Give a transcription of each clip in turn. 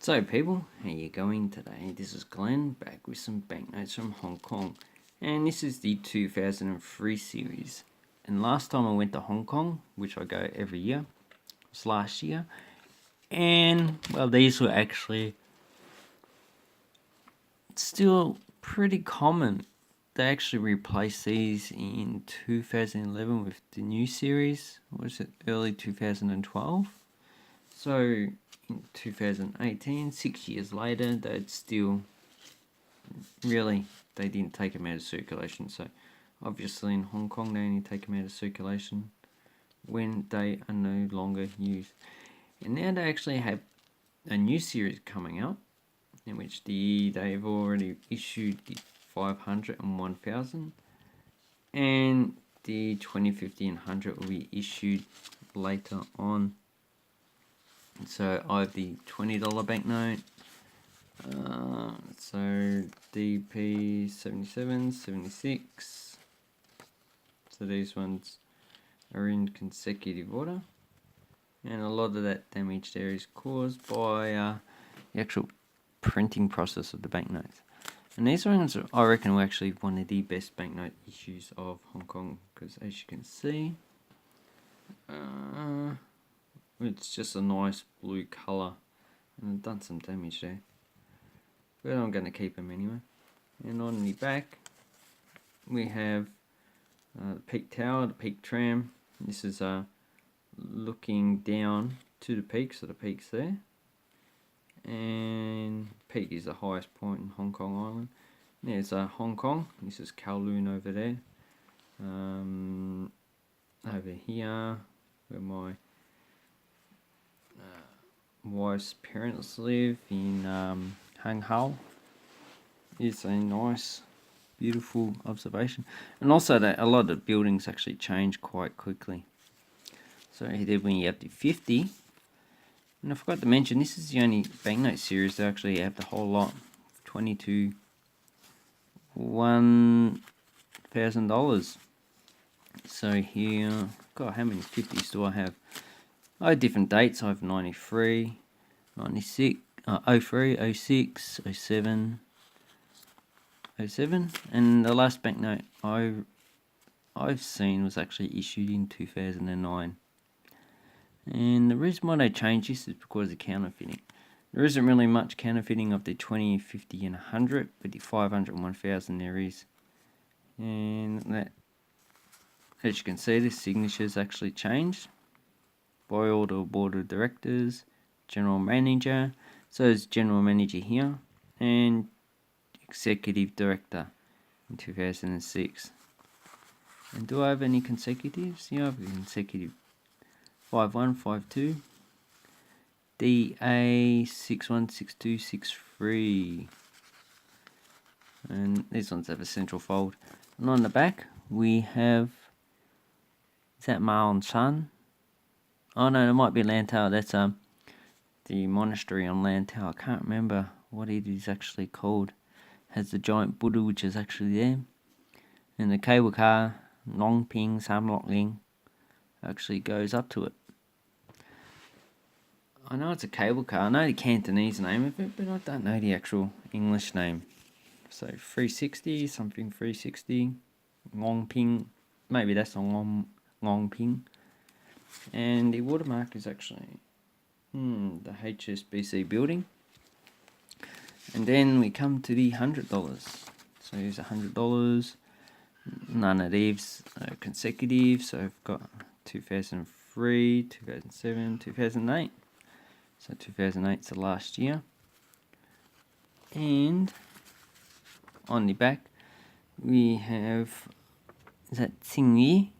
So people, how you going today? This is Glenn, back with some banknotes from Hong Kong. And this is the 2003 series. And last time I went to Hong Kong, which I go every year, was last year. And, well, these were actually still pretty common. They actually replaced these in 2011 with the new series. What was it? Early 2012. So in 2018, 6 years later, they'd still really, they didn't take them out of circulation. So obviously in Hong Kong, they only take them out of circulation when they are no longer used. And now they actually have a new series coming out in which they've already issued the 500 and 1000, and the 20, 50 and 100 will be issued later on. So I have the $20 banknote, so DP 77, 76, so these ones are in consecutive order, and a lot of that damage there is caused by the actual printing process of the banknotes. And these ones, I reckon, were actually one of the best banknote issues of Hong Kong, because as you can see, it's just a nice blue colour, and I've done some damage there, but I'm going to keep them anyway. And on the back, we have the Peak Tower, the Peak Tram. This is looking down to the peak, so the peak's there. And Peak is the highest point in Hong Kong Island. There's Hong Kong. This is Kowloon over there. Over here, where my wife's parents live in Hang Hau. It's a nice, beautiful observation. And also that a lot of the buildings actually change quite quickly. So here when you have the 50, and I forgot to mention, this is the only banknote series that actually have the whole lot, 20 to $1,000. So here, God, how many 50s do I have? I have different dates. I have 93, 96, 03, 06, 07, 07, and the last banknote I've seen was actually issued in 2009. And the reason why they changed this is because of counterfeiting. There isn't really much counterfeiting of the 20, 50 and 100, but the 500 and 1000 there is. And that, as you can see, the signature's actually changed by all the board of directors, general manager, so there's general manager here, and executive director in 2006. And do I have any consecutives? Yeah, I have a consecutive 5152, DA 616263, and these ones have a central fold. And on the back we have, is that Mao and Sun? Oh no, it might be Lantau. That's the monastery on Lantau. I can't remember what it is actually called. Has the giant Buddha which is actually there, and the cable car Long Ping Sam Lok Ling actually goes up to it. I know it's a cable car. I know the Cantonese name of it, but I don't know the actual English name. So 360, something 360, Long Ping, maybe that's a Long Ping. And the watermark is actually the HSBC building. And then we come to the $100. So here's $100. None of these are consecutive. So I've got 2003, 2007, 2008. So 2008 is the last year. And on the back we have, is that Tsingyi?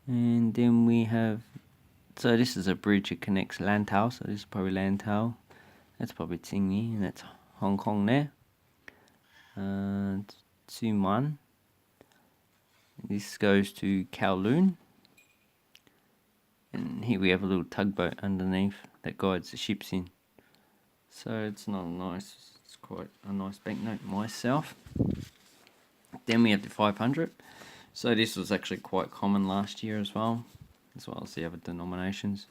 And then we have, so this is a bridge that connects Lantau, so this is probably Lantau. That's probably Tsingyi, and that's Hong Kong there. Tsuman. This goes to Kowloon. And here we have a little tugboat underneath that guides the ships in. So it's not nice, it's quite a nice banknote myself. Then we have the 500. So this was actually quite common last year as well as the other denominations.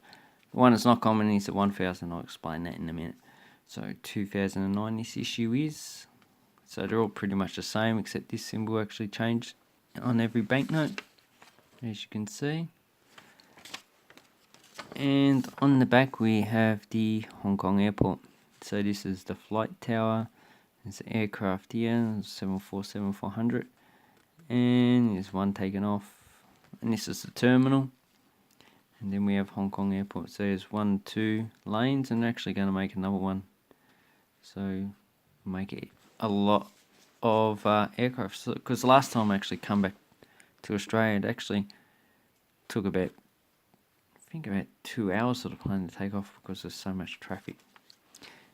The one that's not common is the 1000, I'll explain that in a minute. So 2009 this issue is. So they're all pretty much the same, except this symbol actually changed on every banknote, as you can see. And on the back we have the Hong Kong airport. So this is the flight tower. There's the aircraft here, 747-400. And there's one taken off. And this is the terminal. And then we have Hong Kong airport. So there's 2 lanes, and they're actually going to make another one. So make it a lot of aircraft. Because last time I actually come back to Australia, it actually took about 2 hours for the plane to take off because there's so much traffic.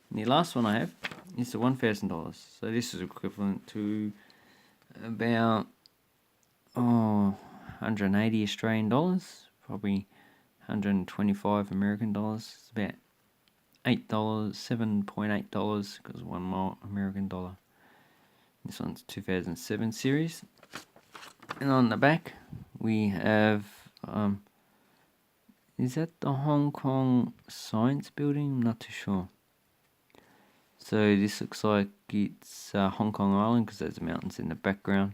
And the last one I have is the $1,000. So this is equivalent to about 180 Australian dollars, probably 125 American dollars. It's about $8, $7.8 because one more American dollar. This one's 2007 series. And on the back we have is that the Hong Kong Science Building? I'm not too sure. So this looks like it's Hong Kong Island because there's mountains in the background.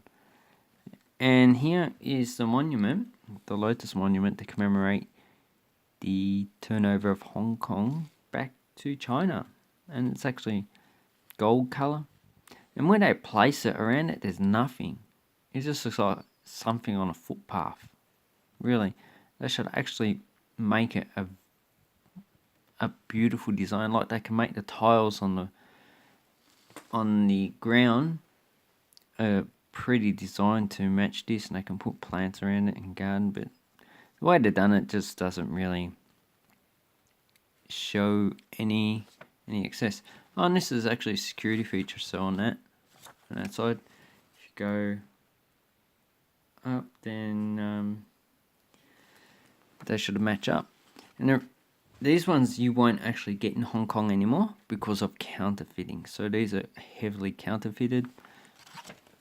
And here is the monument, the Lotus Monument, to commemorate the turnover of Hong Kong back to China. And it's actually gold colour. And when they place it around it, there's nothing. It just looks like something on a footpath. Really, they should actually make it a beautiful design. Like they can make the tiles on the ground pretty designed to match this, and they can put plants around it and garden. But the way they've done it just doesn't really show any excess. Oh, and this is actually a security feature. So on that side, if you go up, then they should match up. And these ones you won't actually get in Hong Kong anymore because of counterfeiting. So these are heavily counterfeited.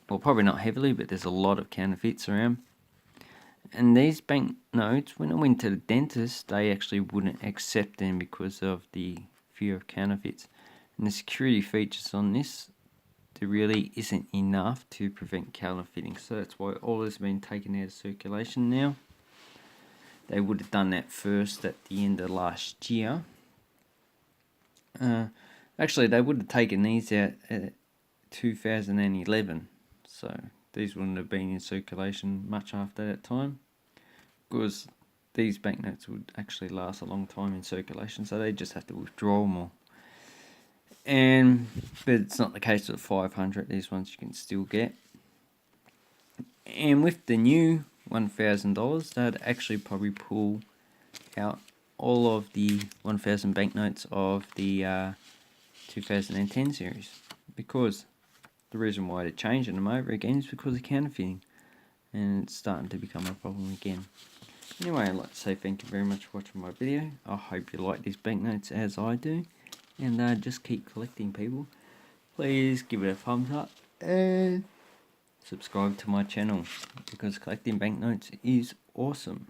Well, probably not heavily, but there's a lot of counterfeits around. And these banknotes, when I went to the dentist, they actually wouldn't accept them because of the fear of counterfeits. And the security features on this, there really isn't enough to prevent counterfeiting. So that's why all has been taken out of circulation now. They would have done that first at the end of last year. Actually, they would have taken these out at 2011. So these wouldn't have been in circulation much after that time, because these banknotes would actually last a long time in circulation. So they just have to withdraw them all. But it's not the case with 500. These ones you can still get. And with the new $1,000, they'd actually probably pull out all of the 1,000 banknotes of the 2010 series, because the reason why they're changing them over again is because of counterfeiting, and it's starting to become a problem again. Anyway, I'd like to say thank you very much for watching my video. I hope you like these banknotes as I do, and just keep collecting, people. Please give it a thumbs up and subscribe to my channel, because collecting banknotes is awesome.